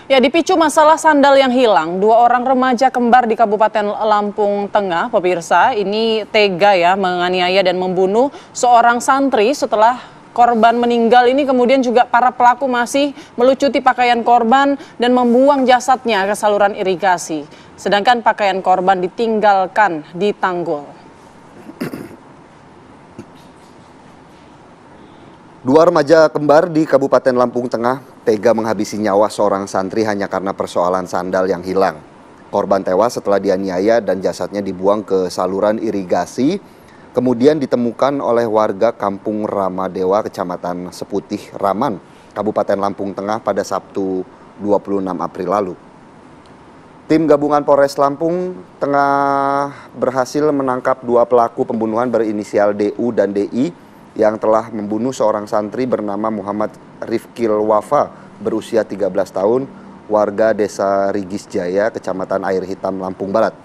Ya, dipicu masalah sandal yang hilang, dua orang remaja kembar di Kabupaten Lampung Tengah, pemirsa, ini tega ya menganiaya dan membunuh seorang santri setelah korban meninggal ini. Kemudian juga para pelaku masih melucuti pakaian korban dan membuang jasadnya ke saluran irigasi. Sedangkan pakaian korban ditinggalkan di tanggul. Dua remaja kembar di Kabupaten Lampung Tengah tega menghabisi nyawa seorang santri hanya karena persoalan sandal yang hilang. Korban tewas setelah dianiaya dan jasadnya dibuang ke saluran irigasi, kemudian ditemukan oleh warga Kampung Ramadewa, Kecamatan Seputih, Raman, Kabupaten Lampung Tengah pada Sabtu 26 April lalu. Tim gabungan Polres Lampung Tengah berhasil menangkap dua pelaku pembunuhan berinisial DU dan DI yang telah membunuh seorang santri bernama Muhammad Rifkil Wafa berusia 13 tahun, warga Desa Rigis Jaya, Kecamatan Air Hitam, Lampung Barat.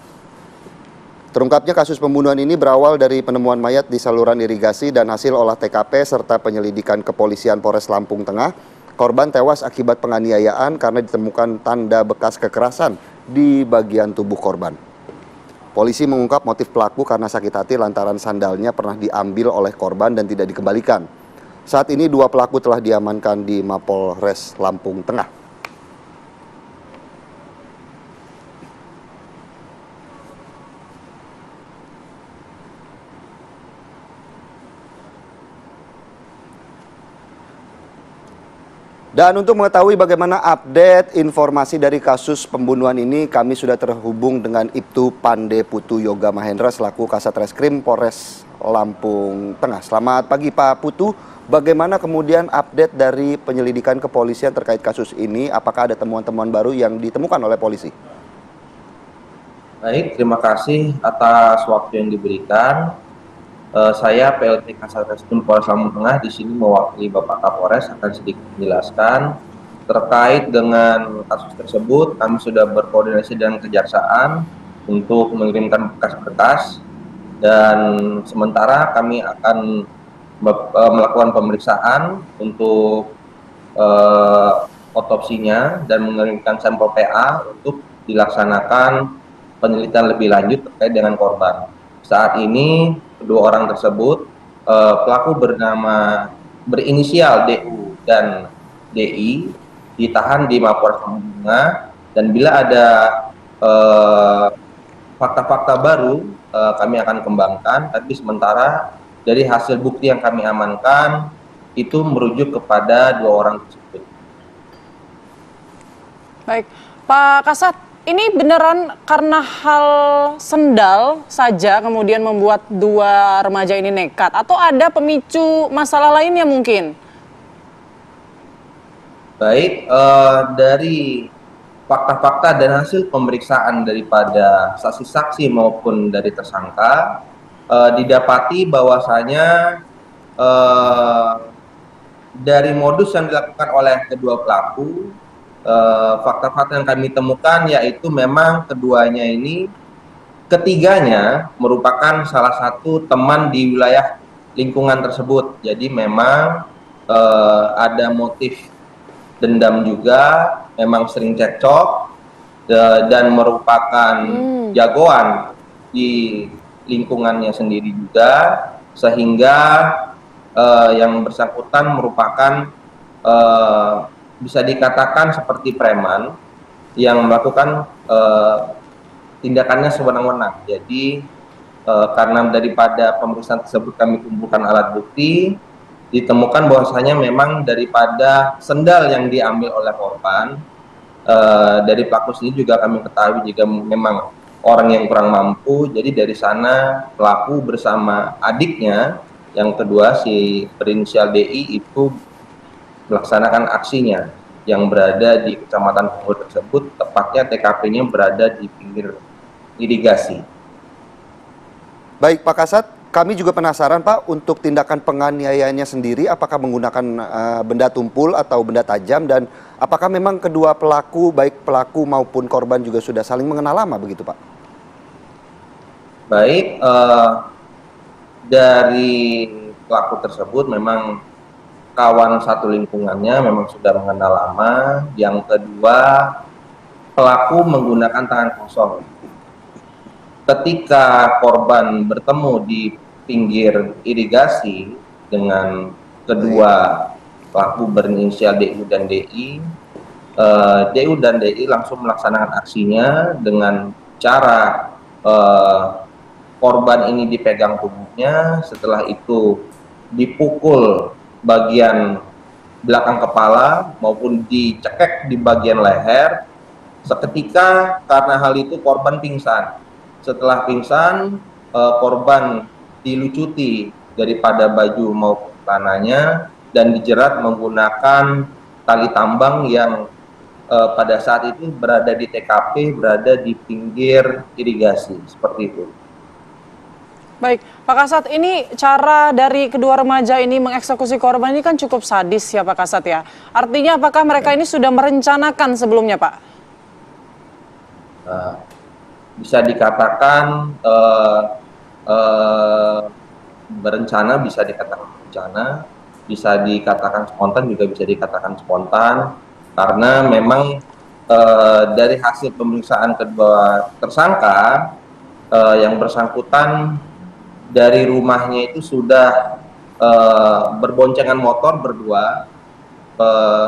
Terungkapnya kasus pembunuhan ini berawal dari penemuan mayat di saluran irigasi dan hasil olah TKP serta penyelidikan kepolisian Polres Lampung Tengah. Korban tewas akibat penganiayaan karena ditemukan tanda bekas kekerasan di bagian tubuh korban. Polisi mengungkap motif pelaku karena sakit hati lantaran sandalnya pernah diambil oleh korban dan tidak dikembalikan. Saat ini dua pelaku telah diamankan di Mapolres Lampung Tengah. Dan untuk mengetahui bagaimana update informasi dari kasus pembunuhan ini, kami sudah terhubung dengan Ibtu Pande Putu Yoga Mahendra selaku Kasat Reskrim Polres Lampung Tengah. Selamat pagi Pak Putu, bagaimana kemudian update dari penyelidikan kepolisian terkait kasus ini? Apakah ada temuan-temuan baru yang ditemukan oleh polisi? Baik, terima kasih atas waktu yang diberikan. Saya PLT Kasat Reskrim Polres Lampung Tengah di sini mewakili Bapak Kapolres akan sedikit menjelaskan terkait dengan kasus tersebut. Kami sudah berkoordinasi dengan Kejaksaan untuk mengirimkan berkas-berkas dan sementara kami akan melakukan pemeriksaan untuk otopsinya dan mengirimkan sampel PA untuk dilaksanakan penelitian lebih lanjut terkait dengan korban. Saat ini kedua orang tersebut pelaku berinisial DU dan DI ditahan di Mapolres Lampung Tengah dan bila ada fakta-fakta baru kami akan kembangkan, tapi sementara dari hasil bukti yang kami amankan itu merujuk kepada dua orang tersebut. Baik, Pak Kasat, ini beneran karena hal sendal saja kemudian membuat dua remaja ini nekat atau ada pemicu masalah lainnya mungkin? Baik, dari fakta-fakta dan hasil pemeriksaan daripada saksi-saksi maupun dari tersangka didapati bahwasanya dari modus yang dilakukan oleh kedua pelaku, fakta-fakta yang kami temukan yaitu memang ketiganya merupakan salah satu teman di wilayah lingkungan tersebut. Jadi memang ada motif dendam juga, memang sering cekcok dan merupakan jagoan di lingkungannya sendiri juga, sehingga yang bersangkutan merupakan bisa dikatakan seperti preman yang melakukan tindakannya sewenang-wenang. Jadi karena daripada pemeriksaan tersebut kami kumpulkan alat bukti, ditemukan bahwasanya memang daripada sendal yang diambil oleh korban, dari pelaku sendiri juga kami ketahui jika memang orang yang kurang mampu. Jadi dari sana pelaku bersama adiknya yang kedua si berinisial DI itu melaksanakan aksinya yang berada di Kecamatan Punggul tersebut, tepatnya TKP-nya berada di pinggir irigasi. Baik Pak Kasat, kami juga penasaran Pak untuk tindakan penganiayaannya sendiri, apakah menggunakan benda tumpul atau benda tajam dan apakah memang kedua pelaku, baik pelaku maupun korban juga sudah saling mengenal lama begitu Pak? Baik, dari pelaku tersebut memang kawan satu lingkungannya memang sudah mengenal lama. Yang kedua, pelaku menggunakan tangan kosong. Ketika korban bertemu di pinggir irigasi dengan kedua pelaku berinisial DU dan DI, DU dan DI langsung melaksanakan aksinya dengan cara korban ini dipegang tubuhnya, setelah itu dipukul bagian belakang kepala maupun dicekek di bagian leher. Seketika karena hal itu korban pingsan. Setelah pingsan, korban dilucuti daripada baju maupun celananya dan dijerat menggunakan tali tambang yang pada saat itu berada di TKP, berada di pinggir irigasi, seperti itu. Baik, Pak Kasat, ini cara dari kedua remaja ini mengeksekusi korban ini kan cukup sadis ya Pak Kasat ya. Artinya apakah mereka ini sudah merencanakan sebelumnya Pak? Bisa dikatakan berencana, bisa dikatakan berencana, bisa dikatakan spontan, juga bisa dikatakan spontan, karena memang dari hasil pemeriksaan kedua tersangka, yang bersangkutan dari rumahnya itu sudah berboncengan motor berdua.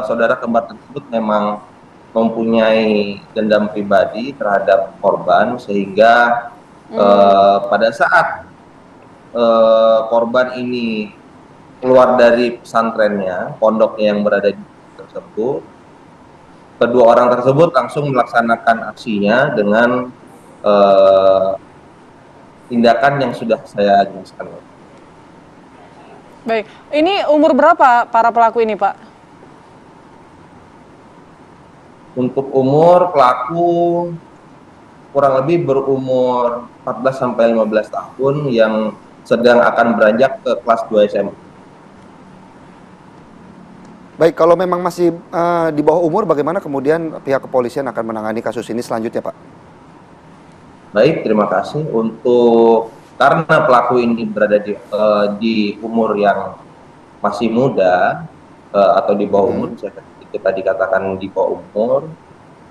Saudara kembar tersebut memang mempunyai dendam pribadi terhadap korban, sehingga pada saat korban ini keluar dari pesantrennya, pondoknya yang berada di tersebut, kedua orang tersebut langsung melaksanakan aksinya dengan tindakan yang sudah saya jelaskan. Baik, ini umur berapa para pelaku ini Pak? Untuk umur pelaku kurang lebih berumur 14-15 tahun yang sedang akan beranjak ke kelas 2 SMA. Baik, kalau memang masih di bawah umur, bagaimana kemudian pihak kepolisian akan menangani kasus ini selanjutnya, Pak? Baik, terima kasih. Karena pelaku ini berada di umur yang masih muda atau di bawah umur, kita dikatakan di bawah umur.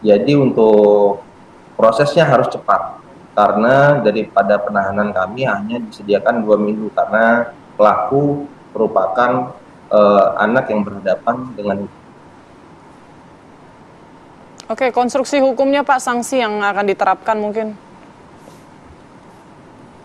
Jadi untuk prosesnya harus cepat, karena daripada penahanan kami hanya disediakan 2 minggu, karena pelaku merupakan anak yang berhadapan dengan. Oke, konstruksi hukumnya Pak, sanksi yang akan diterapkan mungkin?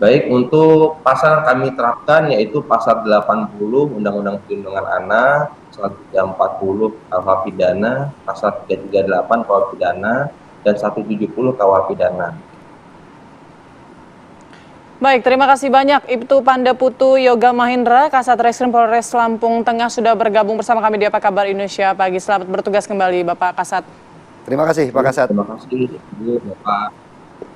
Baik, untuk pasal kami terapkan yaitu pasal 80 Undang-Undang Perlindungan Anak, pasal 340 KUH Pidana, pasal 338 KUH Pidana, dan 170 KUH Pidana. Baik, terima kasih banyak Ibtu Pandaputu Yoga Mahendra, Kasat Reskrim Polres Lampung Tengah sudah bergabung bersama kami di Apa Kabar Indonesia Pagi. Selamat bertugas kembali Bapak Kasat. Terima kasih Pak Kasat. Terima kasih, Bapak.